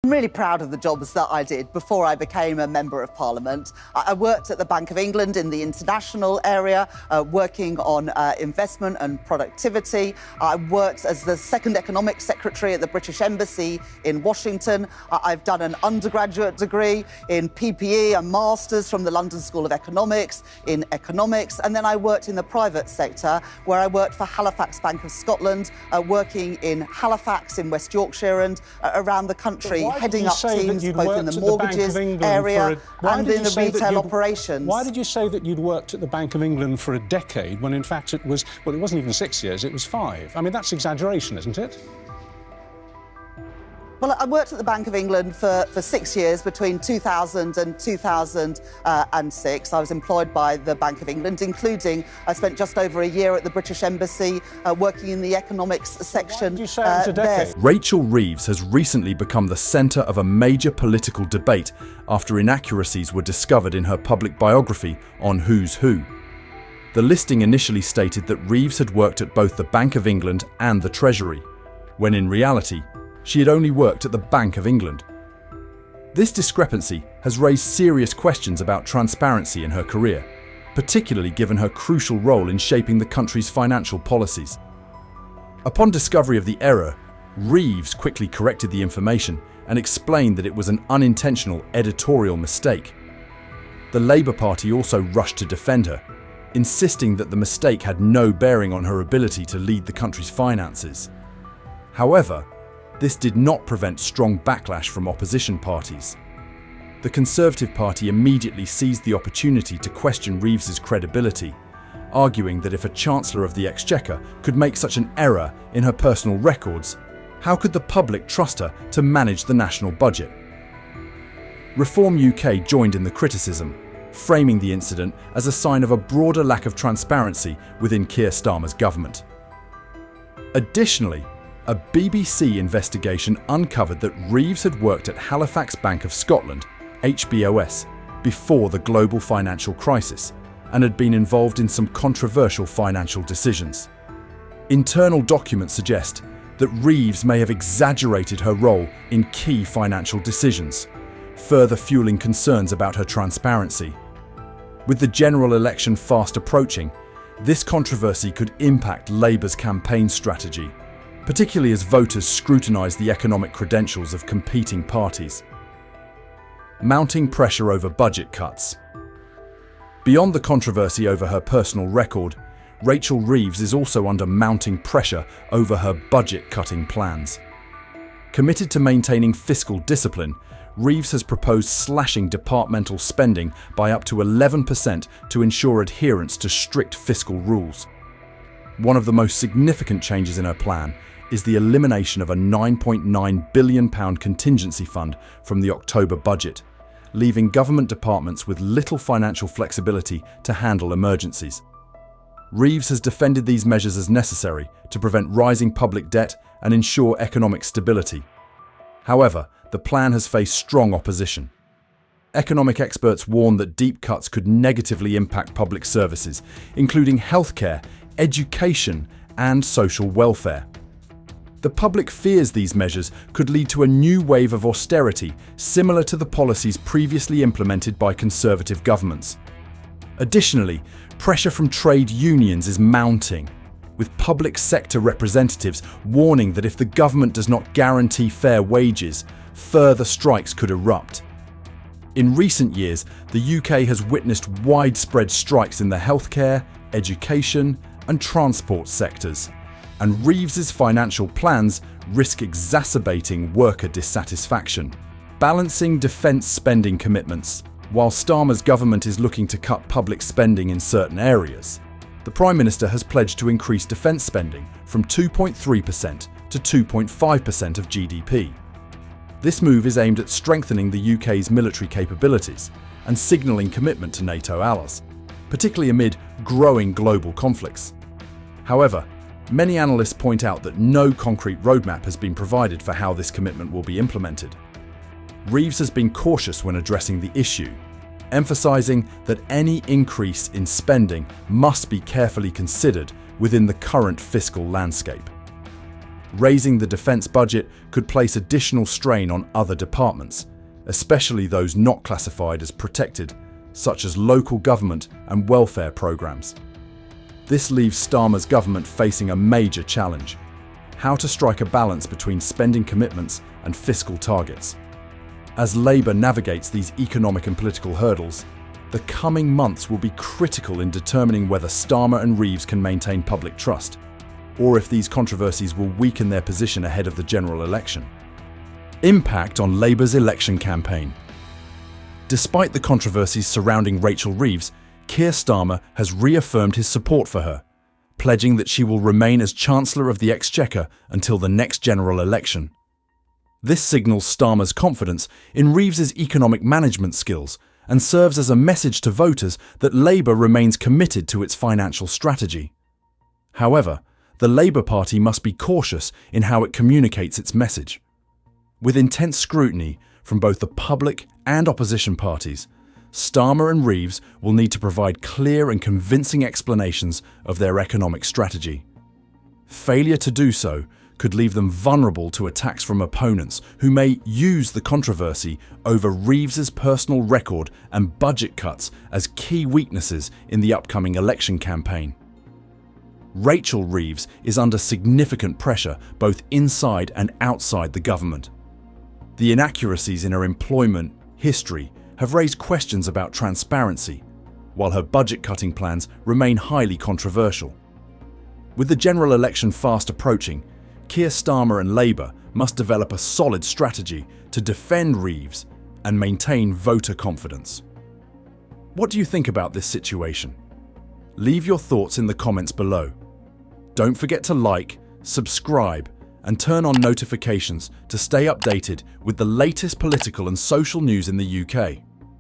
I'm really proud of the jobs that I did before I became a Member of Parliament. I worked at the Bank of England in the international area, working on investment and productivity. I worked as the second Economic Secretary at the British Embassy in Washington. I've done an undergraduate degree in PPE, a master's from the London School of Economics in economics, and then I worked in the private sector where I worked for Halifax Bank of Scotland, working in Halifax in West Yorkshire and around the country, heading up teams both in the mortgages area and in the retail operations. Why did you say that you'd worked at the Bank of England for a decade when in fact it was, well, it wasn't even 6 years, it was 5? I mean, that's exaggeration, isn't it? Well, I worked at the Bank of England for 6 years, between 2000 and 2006. I was employed by the Bank of England, including I spent just over a year at the British Embassy working in the economics section. Why did you say it was a decade? Rachel Reeves has recently become the centre of a major political debate after inaccuracies were discovered in her public biography on Who's Who. The listing initially stated that Reeves had worked at both the Bank of England and the Treasury, when in reality, she had only worked at the Bank of England. This discrepancy has raised serious questions about transparency in her career, particularly given her crucial role in shaping the country's financial policies. Upon discovery of the error, Reeves quickly corrected the information and explained that it was an unintentional editorial mistake. The Labour Party also rushed to defend her, insisting that the mistake had no bearing on her ability to lead the country's finances. However, this did not prevent strong backlash from opposition parties. The Conservative Party immediately seized the opportunity to question Reeves's credibility, arguing that if a Chancellor of the Exchequer could make such an error in her personal records, how could the public trust her to manage the national budget? Reform UK joined in the criticism, framing the incident as a sign of a broader lack of transparency within Keir Starmer's government. Additionally, a BBC investigation uncovered that Reeves had worked at Halifax Bank of Scotland, HBOS, before the global financial crisis and had been involved in some controversial financial decisions. Internal documents suggest that Reeves may have exaggerated her role in key financial decisions, further fueling concerns about her transparency. With the general election fast approaching, this controversy could impact Labour's campaign strategy, particularly as voters scrutinise the economic credentials of competing parties. Mounting pressure over budget cuts. Beyond the controversy over her personal record, Rachel Reeves is also under mounting pressure over her budget-cutting plans. Committed to maintaining fiscal discipline, Reeves has proposed slashing departmental spending by up to 11% to ensure adherence to strict fiscal rules. One of the most significant changes in her plan is the elimination of a £9.9 billion contingency fund from the October budget, leaving government departments with little financial flexibility to handle emergencies. Reeves has defended these measures as necessary to prevent rising public debt and ensure economic stability. However, the plan has faced strong opposition. Economic experts warn that deep cuts could negatively impact public services, including healthcare, education, and social welfare. The public fears these measures could lead to a new wave of austerity, similar to the policies previously implemented by Conservative governments. Additionally, pressure from trade unions is mounting, with public sector representatives warning that if the government does not guarantee fair wages, further strikes could erupt. In recent years, the UK has witnessed widespread strikes in the healthcare, education, and transport sectors, and Reeves's financial plans risk exacerbating worker dissatisfaction. Balancing defence spending commitments. While Starmer's government is looking to cut public spending in certain areas, the Prime Minister has pledged to increase defence spending from 2.3% to 2.5% of GDP. This move is aimed at strengthening the UK's military capabilities and signalling commitment to NATO allies, particularly amid growing global conflicts. However, many analysts point out that no concrete roadmap has been provided for how this commitment will be implemented. Reeves has been cautious when addressing the issue, emphasising that any increase in spending must be carefully considered within the current fiscal landscape. Raising the defence budget could place additional strain on other departments, especially those not classified as protected, such as local government and welfare programmes. This leaves Starmer's government facing a major challenge: how to strike a balance between spending commitments and fiscal targets. As Labour navigates these economic and political hurdles, the coming months will be critical in determining whether Starmer and Reeves can maintain public trust, or if these controversies will weaken their position ahead of the general election. Impact on Labour's election campaign. Despite the controversies surrounding Rachel Reeves, Keir Starmer has reaffirmed his support for her, pledging that she will remain as Chancellor of the Exchequer until the next general election. This signals Starmer's confidence in Reeves's economic management skills and serves as a message to voters that Labour remains committed to its financial strategy. However, the Labour Party must be cautious in how it communicates its message. With intense scrutiny from both the public and opposition parties, Starmer and Reeves will need to provide clear and convincing explanations of their economic strategy. Failure to do so could leave them vulnerable to attacks from opponents who may use the controversy over Reeves's personal record and budget cuts as key weaknesses in the upcoming election campaign. Rachel Reeves is under significant pressure both inside and outside the government. The inaccuracies in her employment history have raised questions about transparency, while her budget-cutting plans remain highly controversial. With the general election fast approaching, Keir Starmer and Labour must develop a solid strategy to defend Reeves and maintain voter confidence. What do you think about this situation? Leave your thoughts in the comments below. Don't forget to like, subscribe, and turn on notifications to stay updated with the latest political and social news in the UK.